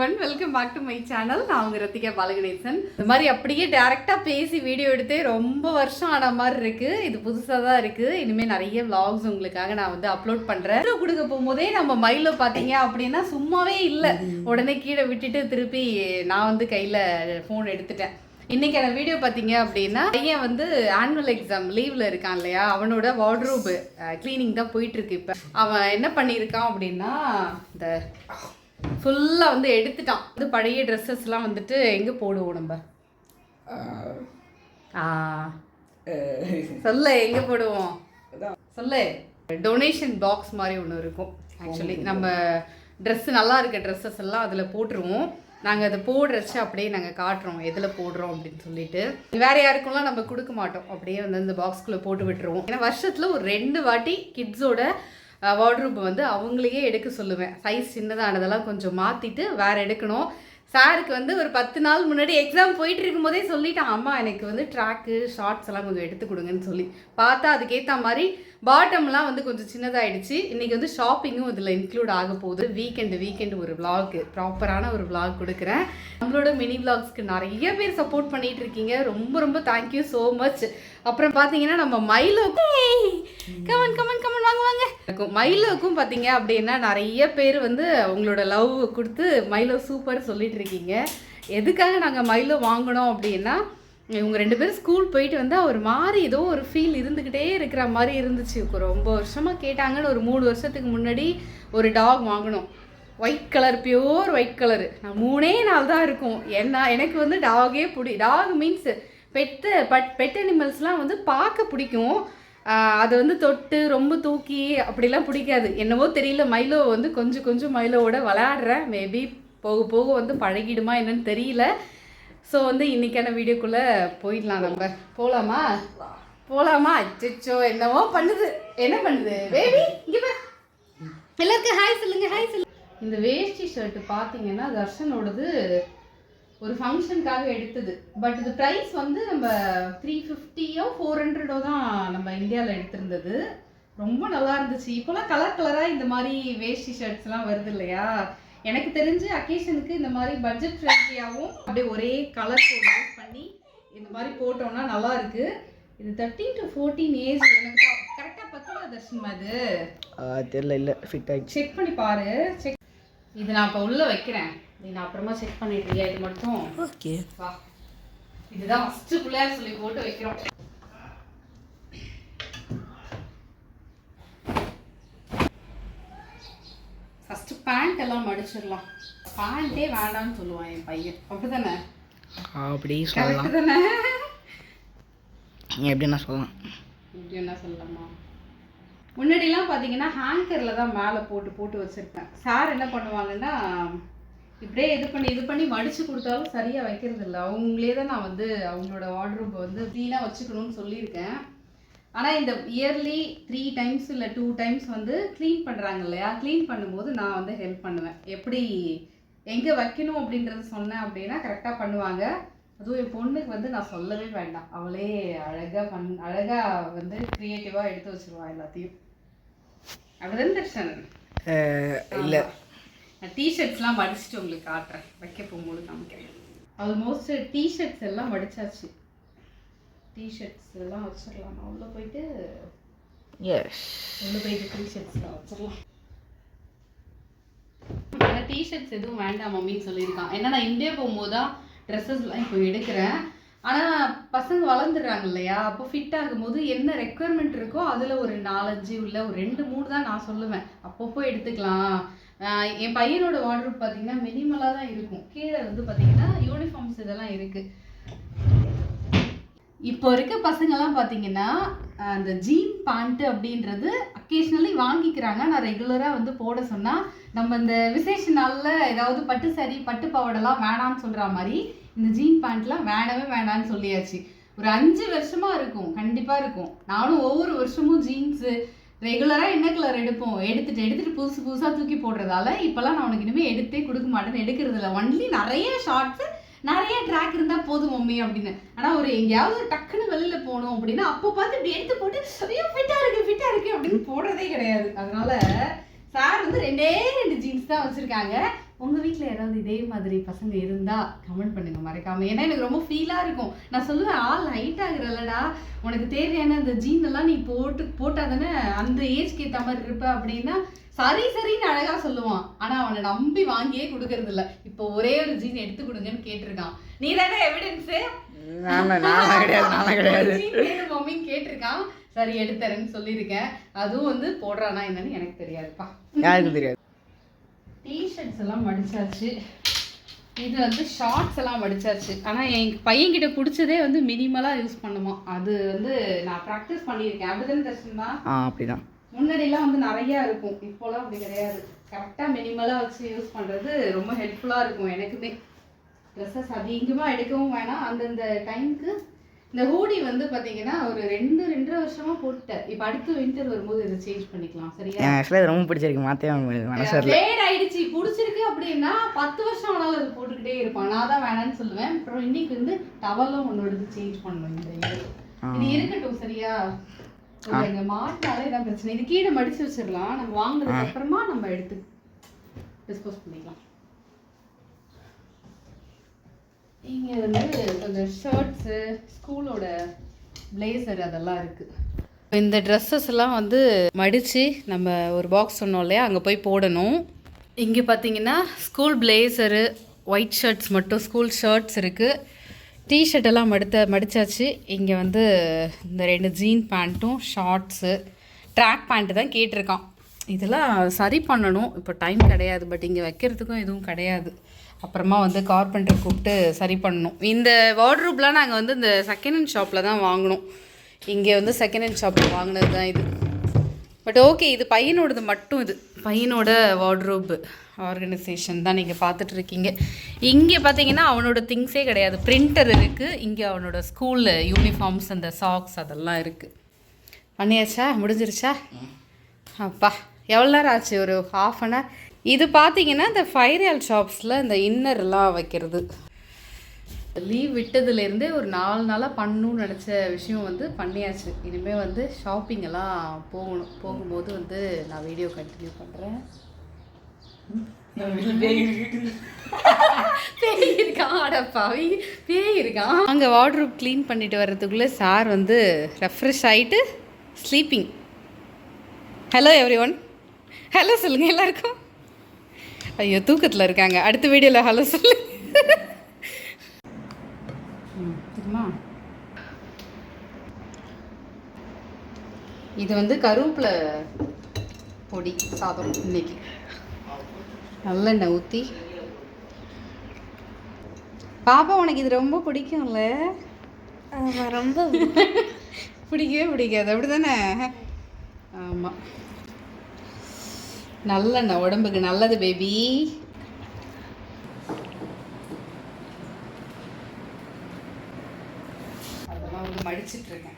everyone, welcome back to my channel. நான் உங்க ரத்திகா பாலகணேசன். இந்த மாதிரி அப்படியே டைரக்டா பேசி வீடியோ எடுத்து ரொம்ப வருஷம் ஆன மாதிரி இருக்கு. இது புதுசா தான் இருக்கு. இனிமே நிறைய vlogs உங்களுக்காக நான் வந்து அப்லோட் பண்றேன். வீடியோ கொடுக்க போகும்போதே நம்ம மைலோ பாத்தீங்க அப்படின்னா சும்மாவே இல்ல. உடனே கீழே விட்டுட்டு திருப்பி நான் வந்து கையில ஃபோன் எடுத்துட்டேன். இன்னைக்கான வீடியோ பார்த்தீங்க அப்படின்னா பையன் வந்து ஆனுவல் எக்ஸாம் லீவில் இருக்கான் இல்லையா, அவனோட வார்ட்ரோபு க்ளீனிங் தான் போயிட்டுருக்கு. இப்போ அவன் என்ன பண்ணியிருக்கான் அப்படின்னா இந்த ஃபுல்லாக வந்து எடுத்துட்டான். இது பழைய ட்ரெஸ்ஸஸ்லாம் வந்துட்டு எங்கே போடுவோம் நம்ம? சொல்ல எங்கே போடுவோம் சொல்ல? டொனேஷன் பாக்ஸ் மாதிரி ஒன்று இருக்கும். ஆக்சுவலி நம்ம ட்ரெஸ்ஸு நல்லா இருக்க ட்ரெஸ்ஸஸ் எல்லாம் அதில் போட்டுருவோம். நாங்கள் அதை போடுறச்சு அப்படியே நாங்கள் காட்டுறோம் எதில் போடுறோம் அப்படின்னு சொல்லிட்டு. வேறு யாருக்கும்லாம் நம்ம கொடுக்க மாட்டோம், அப்படியே வந்து அந்த பாக்ஸ்குள்ளே போட்டு விட்டுருவோம். ஏன்னா வருஷத்தில் ஒரு 2 வாட்டி கிட்ஸோட வார்ட்ரோப் வந்து அவங்களையே எடுக்க சொல்லுவேன். சைஸ் சின்னதானதெல்லாம் கொஞ்சம் மாற்றிட்டு வேறு எடுக்கணும். சாருக்கு வந்து ஒரு 10 நாள் முன்னாடி எக்ஸாம் போயிட்டு இருக்கும் போதே சொல்லிட்டான், அம்மா எனக்கு வந்து ட்ராக்கு ஷார்ட்ஸ் எல்லாம் கொஞ்சம் எடுத்து கொடுங்கன்னு சொல்லி. பார்த்தா அதுக்கேற்ற மாதிரி பாட்டம்லாம் வந்து கொஞ்சம் சின்னதாகிடுச்சு. இன்றைக்கி வந்து ஷாப்பிங்கும் இதில் இன்க்ளூட் ஆக போகுது. வீக்கெண்டு ஒரு விளாக், ப்ராப்பரான ஒரு விளாக் கொடுக்குறேன். நம்மளோட மினி விளாக்ஸ்க்கு நிறைய பேர் சப்போர்ட் பண்ணிகிட்டு இருக்கீங்க. ரொம்ப ரொம்ப தேங்க்யூ ஸோ மச். அப்புறம் பார்த்தீங்கன்னா நம்ம மைலோக்கும் கமன் வாங்க மைலோக்கும் பார்த்தீங்க அப்படின்னா நிறைய பேர் வந்து உங்களோட லவ் கொடுத்து மைலோ சூப்பர் சொல்லிட்டு இருக்கீங்க. எதுக்காக நாங்கள் மைலோ வாங்கினோம் அப்படின்னா, இவங்க 2 பேரும் ஸ்கூல் போயிட்டு வந்தால் ஒரு மாதிரி ஏதோ ஒரு ஃபீல் இருந்துக்கிட்டே இருக்கிற மாதிரி இருந்துச்சு. ரொம்ப வருஷமாக கேட்டாங்கன்னு ஒரு 3 வருஷத்துக்கு முன்னாடி ஒரு டாக் வாங்கினோம். White colour, pure white colour. நான் 3 நாள் தான் இருக்கும். எனக்கு வந்து டாகே டாக் மீன்ஸ் பெட் அனிமல்ஸ்லாம் வந்து பார்க்க பிடிக்கும். அதை வந்து தொட்டு ரொம்ப தூக்கி அப்படிலாம் பிடிக்காது. என்னவோ தெரியல, மைலோ வந்து கொஞ்சம் மைலோவோட விளையாடுறேன். மேபி போக போக வந்து பழகிடுமா என்னன்னு தெரியல. ஸோ வந்து இன்றைக்கான வீடியோக்குள்ளே போயிடலாம். நம்ம போகலாமா? அச்சோ என்னவோ பண்ணுது. என்ன பண்ணுது பேபி? இங்கே எல்லாருக்கும் ஹாய் சொல்லுங்க. இந்த வேஷ்டி ஷர்ட்டு பார்த்தீங்கன்னா தர்ஷனோடது ஒரு ஃபங்க்ஷனுக்காக எடுத்தது. பட் இது ப்ரைஸ் வந்து நம்ம 350 400 தான் நம்ம இந்தியாவில் எடுத்திருந்தது. ரொம்ப நல்லா இருந்துச்சு. இப்போலாம் கலராக இந்த மாதிரி வேஷ்டி ஷர்ட்ஸ்லாம் வருது இல்லையா. எனக்கு தெரிஞ்சு அக்கேஷனுக்கு இந்த மாதிரி பட்ஜெட் ஃப்ரெண்ட்லியாகவும் அப்படியே ஒரே கலர் கோட் யூஸ் பண்ணி இந்த மாதிரி போட்டோம்னா நல்லா இருக்கு. இது 13 to 14 ஏஜ். எனக்கு கரெக்டாக பத்தல தர்ஷன். அது தெரியல, இல்லை ஃபிட் ஆகிடுச்சு. செக் பண்ணி பாரு. இது நான் இப்போ உள்ளே வைக்கிறேன், நீ நான் அப்புறமா செக் பண்ணிடுறியா? இது மட்டும் ஓகே வா. இதுதான் ஃபஸ்ட்டு பிள்ளையார் சொல்லி போட்டு வைக்கிறோம். ஃபஸ்ட்டு பேண்ட் எல்லாம் மடிச்சிடலாம். பேண்ட்டே வேண்டாம்னு சொல்லுவான் என் பையன். அப்படி தானே? அப்படி சொல்லலாம் தானே? எப்படின்னா சொல்லலாம், எப்படின்னா சொல்லலாமா? முன்னாடிலாம் பார்த்தீங்கன்னா ஹேங்கரில் தான் மேலே போட்டு வச்சுருப்பேன். சார் என்ன பண்ணுவாங்கன்னா இப்படியே இது பண்ணி மடித்து கொடுத்தாலும் சரியாக வைக்கிறது இல்லை. அவங்களே தான் நான் வந்து அவங்களோட வார்ட்ரோப்பை வந்து க்ளீனாக வச்சுக்கணும்னு சொல்லியிருக்கேன். ஆனால் இந்த இயர்லி 3 times இல்லை 2 times வந்து க்ளீன் பண்ணுறாங்க இல்லையா, க்ளீன் பண்ணும்போது நான் வந்து ஹெல்ப் பண்ணுவேன். எப்படி எங்கே வைக்கணும் அப்படின்றது சொன்னேன் அப்படின்னா கரெக்டாக பண்ணுவாங்க. அதுவும் என் பொண்ணுக்கு வந்து நான் சொல்லவே வேண்டாம், அவளே அழகாக வந்து க்ரியேட்டிவாக எடுத்து வச்சுருவாள் எல்லாத்தையும். அப்படிதான் தர்ஷன்? இல்லை, நான் டிஷர்ட்ஸ்லாம் மடிச்சுட்டு உங்களுக்கு காட்டுறேன். வைக்க போகும்போது காமிக்கிறேன். ஆல்மோஸ்ட் டிஷர்ட்ஸ் எல்லாம் மடிச்சாச்சு. டிஷர்ட்ஸ் எல்லாம் வச்சிடலாம். நான் உள்ளே போயிட்டு டிஷர்ட்ஸ்லாம் வச்சிடலாம். ஆனால் டிஷர்ட்ஸ் எதுவும் வேண்டாம் மம்மின்னு சொல்லியிருக்கான். ஏன்னா நான் இந்தியா போகும்போது தான் ட்ரெஸ்ஸஸ்லாம் இப்போ எடுக்கிறேன். ஆனால் பசங்க வளர்ந்துடுறாங்க இல்லையா, அப்போ ஃபிட் ஆகும்போது என்ன ரெக்குயர்மெண்ட் இருக்கோ அதில் ஒரு 4-5 இல்லை ஒரு 2-3 தான் நான் சொல்லுவேன். அப்பப்போ எடுத்துக்கலாம். என் பையனோட வார்ட்ரோப் பார்த்தீங்கன்னா மினிமலாக தான் இருக்கும். கீழே வந்து பார்த்தீங்கன்னா யூனிஃபார்ம்ஸ் இதெல்லாம் இருக்குது. இப்போ இருக்க பசங்கள்லாம் பார்த்தீங்கன்னா அந்த ஜீன் பேண்ட்டு அப்படின்றது அக்கேஷ்னலி வாங்கிக்கிறாங்க. நான் ரெகுலராக வந்து போட சொன்னால் நம்ம இந்த விசேஷ நாளில் ஏதாவது பட்டு சாரி பட்டு பாவாடெல்லாம் வேணான்னு சொல்கிற மாதிரி இந்த ஜீன் பேண்ட்லாம் வேணான்னு சொல்லியாச்சு. ஒரு 5 வருஷமாக இருக்கும், கண்டிப்பாக இருக்கும். நானும் ஒவ்வொரு வருஷமும் ஜீன்ஸு ரெகுலராக என்ன கலர் எடுத்துட்டு புதுசாக தூக்கி போடுறதால இப்போல்லாம் நான் உனக்கு இனிமேல் எடுத்தே கொடுக்க மாட்டேன்னு எடுக்கிறது இல்லை. ஒன்லி நிறைய ஷார்ட்ஸு நிறைய ட்ராக் இருந்தால் போதும் மம்மி அப்படின்னு. ஆனால் ஒரு எங்கேயாவது டக்குன்னு வெளியில் போகணும் அப்படின்னா அப்போ பார்த்து இப்படி எடுத்து போட்டு ஐயோ ஃபிட்டாக இருக்கு அப்படின்னு போடுறதே கிடையாது. அதனால சார் வந்து 2 ஜீன்ஸ் தான் வச்சுருக்காங்க. உங்கள் வீட்டில் யாராவது இதே மாதிரி பசங்க இருந்தால் கமெண்ட் பண்ணுங்கள் மறக்காமல். ஏன்னா எனக்கு ரொம்ப ஃபீலாக இருக்கும். நான் சொல்லுவேன், ஆள் ஹைட் ஆகுறல்லடா, உனக்கு தேவையான அந்த ஜீன் எல்லாம் நீ போட்டால் தானே அந்த ஏஜ்க்கு ஏற்ற மாதிரி இருப்ப அப்படின்னா சரின்னு அழகாக சொல்லுவான். ஆனால் அவனை நம்பி வாங்கியே கொடுக்கறது இல்லை. இப்போ ஒரே ஒரு ஜீன் எடுத்து கொடுங்கன்னு கேட்டிருக்கான். நீ தானே எவிடன்ஸு? மம்மின்னு கேட்டிருக்கான். சரி எடுத்துறேன்னு சொல்லியிருக்கேன். அதுவும் வந்து போடுறானா என்னன்னு எனக்கு தெரியாதுப்பா. யாருக்கும் தெரியாது. டிஷர்ட்ஸ் எல்லாம் மடிச்சாச்சு. இது வந்து ஷார்ட்ஸ் எல்லாம் மடிச்சாச்சு. ஆனால் என் பையன்கிட்ட பிடிச்சதே வந்து மினிமலாக யூஸ் பண்ணுமா. அது வந்து நான் ப்ராக்டிஸ் பண்ணியிருக்கேன். அப்படிதான் தர்ஷன் தான். அப்படிதான். முன்னாடிலாம் வந்து நிறையா இருக்கும், இப்போலாம் அப்படி கிடையாது. கரெக்டாக மினிமலாக வச்சு யூஸ் பண்ணுறது ரொம்ப ஹெல்ப்ஃபுல்லாக இருக்கும் எனக்குமே. ட்ரெஸ்ஸஸ் அதிகமாக எடுக்கவும் வேணாம். அந்தந்த டைமுக்கு இந்த ஹூடி வந்து பார்த்தீங்கன்னா ஒரு 2-2.5 வருஷமாக போட்டுட்டேன். இப்போ அடுத்து வின்டர் வரும்போது இதை சேஞ்ச் பண்ணிக்கலாம். சரியா? ஆக்சுவலாக இது ரொம்ப பிடிச்சிருக்கு. மாற்றவே லேட் ஆயிடுச்சு. பிடிச்சிருக்கு அப்படின்னா 10 வருஷம் ஆனாலும் அது போட்டுக்கிட்டே இருப்பான். நான் தான் வேணான்னு சொல்லுவேன். அப்புறம் இன்னைக்கு வந்து டவலும் ஒன்னோடது சேஞ்ச் பண்ணணும். இந்த இது இருக்கட்டும். சரியா? இங்கே மாட்டினாலே இதான் பிரச்சனை. இது கீழே மடிச்சு வச்சிடலாம். நம்ம வாங்கினதுக்கு அப்புறமா நம்ம எடுத்து டிஸ்போஸ் பண்ணிக்கலாம். இங்கே வந்து கொஞ்சம் ஷர்ட்ஸு, ஸ்கூலோட பிளேசர் அதெல்லாம் இருக்குது. இந்த ட்ரெஸ்ஸஸ் எல்லாம் வந்து மடித்து நம்ம ஒரு பாக்ஸ் சொன்னோம் இல்லையா, அங்கே போய் போடணும். இங்கே பார்த்தீங்கன்னா ஸ்கூல் பிளேசரு, ஒயிட் ஷர்ட்ஸ் மட்டும் ஸ்கூல் ஷர்ட்ஸ் இருக்குது. டிஷர்ட் எல்லாம் மடித்தாச்சு. இங்கே வந்து இந்த 2 ஜீன் பேண்ட்டும் ஷார்ட்ஸு, ட்ராக் பேண்ட்டு தான் கேட்டிருக்கான். இதெல்லாம் சரி பண்ணணும். இப்போ டைம் கிடையாது. பட் இங்கே வைக்கிறதுக்கும் எதுவும் கிடையாது. அப்புறமா வந்து கார்பெண்டர் கூப்பிட்டு சரி பண்ணணும். இந்த வார்ட்ரூப்லாம் நாங்கள் வந்து இந்த செகண்ட் ஹேண்ட் ஷாப்பில் தான் வாங்கினோம். இங்கே வந்து செகண்ட் ஹேண்ட் ஷாப்பில் வாங்கினது தான் இது. பட் ஓகே, இது பையனோடது மட்டும். இது பையனோட வார்ட்ரூப் ஆர்கனைசேஷன் தான் நீங்கள் பார்த்துட்ருக்கீங்க. இங்கே பார்த்தீங்கன்னா அவனோட திங்ஸே கிடையாது. பிரிண்டர் இருக்குது. இங்கே அவனோட ஸ்கூலில் யூனிஃபார்ம்ஸ், அந்த சாக்ஸ் அதெல்லாம் இருக்குது. பண்ணியாச்சா? முடிஞ்சிருச்சா? அப்பா எவ்வளோ நேரம் ஆச்சு? ஒரு ½ அன் ஹவர். இது பார்த்தீங்கன்னா இந்த ஃபைரியல் ஷாப்ஸில் இந்த இன்னர்லாம் வைக்கிறது. லீவ் விட்டதுலேருந்தே ஒரு 4 நாளாக பண்ணணும்னு நினச்ச விஷயம் வந்து பண்ணியாச்சு. இனிமேல் வந்து ஷாப்பிங் எல்லாம் போகணும். போகும்போது வந்து நான் வீடியோ கண்டினியூ பண்ணுறேன். பேய் இருக்கான். அடப்பாவி, பேய் இருக்கான். அங்கே வார்ட்ரூப் க்ளீன் பண்ணிட்டு வர்றதுக்குள்ளே சார் வந்து ரெஃப்ரெஷ் ஆகிட்டு sleeping. Hello every one, hello சொல்லுங்கள் எல்லாருக்கும். ஐயோ தூக்கத்தில் இருக்காங்க. அடுத்த வீடியோவில் ஹலோ சொல்லு. தெரியுமா, இது வந்து கருவேப்பிலை பொடி சாதம். இன்னைக்கு நல்லெண்ணெய் ஊற்றி. பாப்பா உனக்கு இது ரொம்ப பிடிக்கும்ல? ரொம்ப பிடிக்கவே பிடிக்காது அப்படி தானே? ஆமாம், நல்லெண்ணெய் உடம்புக்கு நல்லது பேபி. அதெல்லாம் வந்து மடிச்சிட்ருக்கேன்.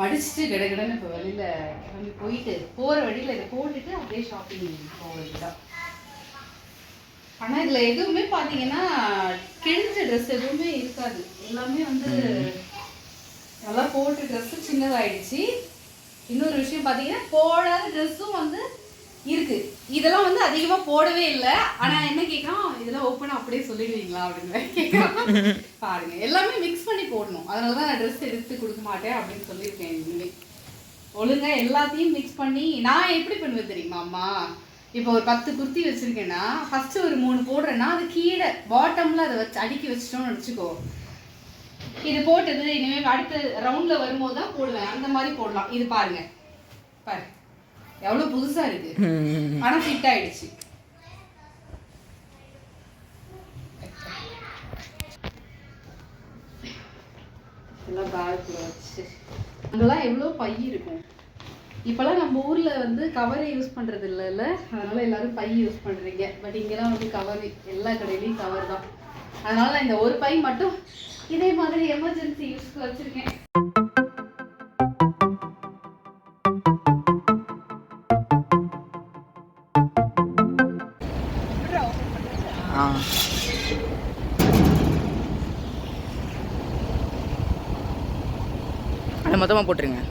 மடிச்சுட்டு கிடன்னு இப்போ வெளியில் கிளம்பி போயிட்டு போகிற வழியில் இதை போட்டுட்டு அப்படியே ஷாப்பிங் போகிறது தான். ஆனால் இதில் எதுவுமே பார்த்தீங்கன்னா கிழிஞ்ச ட்ரெஸ் எதுவுமே இருக்காது. எல்லாமே வந்து நல்லா போட்டு ட்ரெஸ்ஸு சின்னதாகிடுச்சு. இன்னொரு விஷயம் பார்த்தீங்கன்னா போடாத ட்ரெஸ்ஸும் வந்து இருக்கு. இதெல்லாம் வந்து அதிகமாக போடவே இல்லை. ஆனால் என்ன கேட்குறான், இதெல்லாம் ஓப்பனாக அப்படியே சொல்லிடுவீங்களா அப்படின்னு கேட்குறான். பாருங்க, எல்லாமே மிக்ஸ் பண்ணி போடணும். அதனால தான் நான் ட்ரெஸ் எடுத்து கொடுக்க மாட்டேன் அப்படின்னு சொல்லியிருக்கேன். இனிமே ஒழுங்காக எல்லாத்தையும் மிக்ஸ் பண்ணி நான் எப்படி பண்ணுவேன் தெரியுமா அம்மா? இப்போ ஒரு 10 குர்த்தி வச்சுருக்கேன்னா ஃபஸ்ட்டு ஒரு 3 போடுறேன்னா அது கீழே பாட்டமில் அதை வச்சு அடுக்கி வச்சிட்டோன்னு வச்சுக்கோ. இது போட்டது இனிமேல் அடுத்த ரவுண்டில் வரும்போது தான் போடுவேன். அந்த மாதிரி போடலாம். இது பாருங்க, பாரு எவ்வளோ புதுசாக இருக்கு. ஆனால் ஃபிட் ஆயிடுச்சு. எல்லாம் பேக்கில் வச்சு அங்கெல்லாம் எவ்வளோ பை இருக்கும். இப்போல்லாம் நம்ம ஊரில் வந்து கவரை யூஸ் பண்ணுறது இல்லைல்ல, அதனால எல்லாரும் பை யூஸ் பண்ணுறீங்க. பட் இங்கெல்லாம் வந்து கவர், எல்லா கடையிலையும் கவர் தான். அதனால இந்த ஒரு பை மட்டும் இதே மாதிரி எமர்ஜென்சி யூஸ்க்கு வச்சுருக்கேன். அதை மொத்தமாக போட்டுருங்க.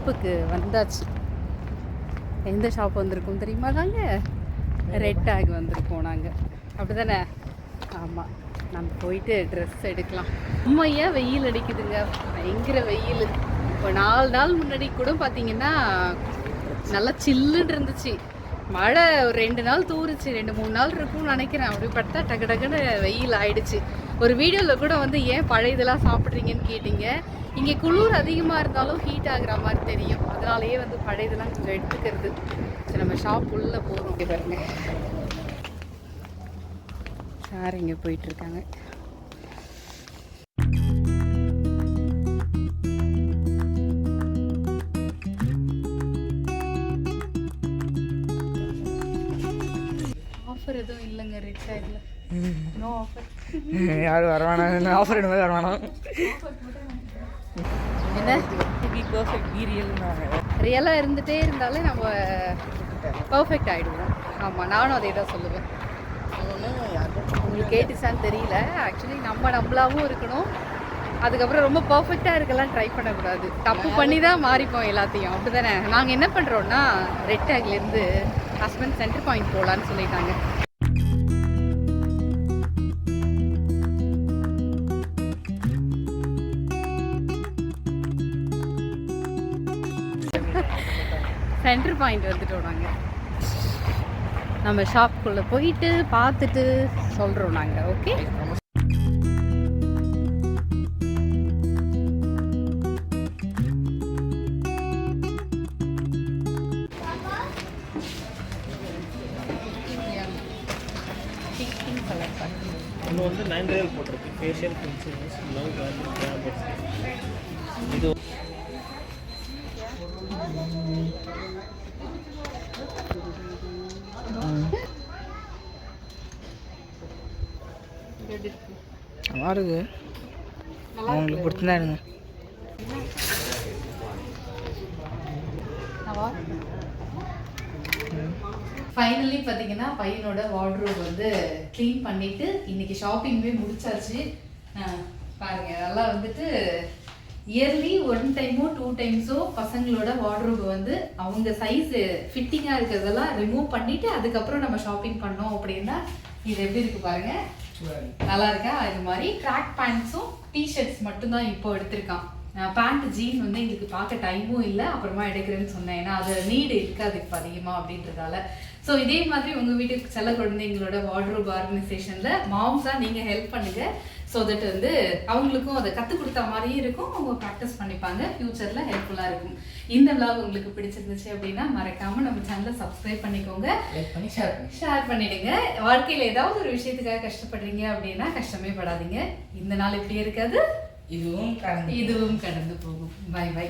ஷாப்புக்கு வந்தாச்சு. எந்த ஷாப் வந்திருக்கோம் தெரியுமா? நாங்கள் ரெட் டேக் வந்திருக்கோம் நாங்கள், அப்படி தானே? ஆமாம், நம்ம போயிட்டு ட்ரெஸ் எடுக்கலாம். உண்மையாக வெயில் அடிக்குதுங்க, பயங்கர வெயில். இப்போ 4 நாள் முன்னாடி கூட பார்த்தீங்கன்னா நல்லா சில்லுன்னு இருந்துச்சு. மழை ஒரு 2 நாள் தூருச்சு, 2-3 நாள் இருக்கும்னு நினைக்கிறேன். அப்படி பார்த்தா டக்கு டக்குன்னு வெயில் ஆயிடுச்சு. ஒரு வீடியோவில் கூட வந்து ஏன் பழைய இதெல்லாம் சாப்பிட்றீங்கன்னு கேட்டிங்க. இங்கே குளிர் அதிகமாக இருந்தாலும் ஹீட் ஆகுற மாதிரி தெரியும், அதனாலேயே வந்து பழைய இதெல்லாம் கொஞ்சம் எடுத்துக்கிறது. சரி, நம்ம ஷாப் உள்ளே போகிறோம். இங்கே பாருங்க, சார் இங்கே போயிட்டுருக்காங்க. ஆஃபர் எதுவும் இல்லைங்க ரெட் டேக்ல. No offer. யாரும் வரவானா? ஆஃபர் என்ன மாதிரி வரவானா? என்ன பர்ஃபெக்ட் பீரியல்னாங்க. ரியலாக இருந்துகிட்டே இருந்தாலே நம்ம பர்ஃபெக்ட் ஆகிடுவோம். ஆமாம், நானும் அதே தான் சொல்லுவேன். உங்களுக்கு கேட்டுச்சான்னு தெரியல. ஆக்சுவலி நம்மளாவும் இருக்கணும், அதுக்கப்புறம் ரொம்ப பர்ஃபெக்டாக இருக்கலாம் ட்ரை பண்ணக்கூடாது. தப்பு பண்ணி தான் மாறிப்போம் எல்லாத்தையும், அப்படி தானே? நாங்கள் என்ன பண்ணுறோன்னா ரெட் டேக்லேருந்து ஹஸ்பண்ட் சென்டர் பாயிண்ட் போகலான்னு சொல்லிட்டாங்க. சென்டர் பாயிண்ட் வந்துட்டோம் நாங்கள். நம்ம ஷாப்புக்குள்ளே போயிட்டு பார்த்துட்டு சொல்கிறோம் நாங்கள். ஓகே, ஒன்று வந்து 9 ரியல் போட்டிருக்கு, facial insurance love value campus. இது நல்லா இருக்கு, உங்களுக்கு பிடிச்சிருந்தா இருங்க. ஃபைனலி பார்த்தீங்கன்னா பையனோட வார்ட்ரோப் வந்து க்ளீன் பண்ணிவிட்டு இன்றைக்கி ஷாப்பிங்குமே முடிச்சாச்சு. பாருங்க, அதெல்லாம் வந்துட்டு இயர்லி 1 டைமோ 2 டைம்ஸோ பசங்களோட வார்ட்ரோப் வந்து அவங்க சைஸு ஃபிட்டிங்காக இருக்கிறதெல்லாம் ரிமூவ் பண்ணிவிட்டு அதுக்கப்புறம் நம்ம ஷாப்பிங் பண்ணோம். அப்படின்னா இது எப்படி இருக்குது பாருங்கள், நல்லா இருக்கா? இது மாதிரி ட்ராக் பேண்ட்ஸும் டிஷர்ட்ஸ் மட்டும்தான் இப்போ எடுத்திருக்கான். பேண்ட் ஜீன் வந்து எங்களுக்கு பார்க்க டைமும் இல்லை, அப்புறமா எடுக்கிறேன்னு சொன்னேன். ஏன்னா அது நீடு இருக்காது இப்போ அதிகமாக அப்படின்றதால. ஸோ இதே மாதிரி உங்கள் வீட்டுக்கு செல்ல குழந்தைங்களோட வார்ட்ரோப் ஆர்கனைசேஷனில் மாம்ஸாக நீங்கள் ஹெல்ப் பண்ணுங்கள். ஸோ தட் வந்து அவங்களுக்கும் அதை கற்றுக் கொடுத்த மாதிரியும் இருக்கும், அவங்க ப்ராக்டிஸ் பண்ணிப்பாங்க, ஃப்யூச்சரில் ஹெல்ப்ஃபுல்லாக இருக்கும். இந்த vlog உங்களுக்கு பிடிச்சிருந்துச்சு அப்படின்னா மறக்காமல் நம்ம சேனலை சப்ஸ்கிரைப் பண்ணிக்கோங்க, லைக் பண்ணி ஷேர் பண்ணிடுங்க. வாழ்க்கையில் ஏதாவது ஒரு விஷயத்துக்காக கஷ்டப்படுறீங்க அப்படின்னா கஷ்டமே படாதீங்க. இந்த நாள் இப்படி இருக்காது, இதுவும் இதுவும் கடந்து போகும். Bye by.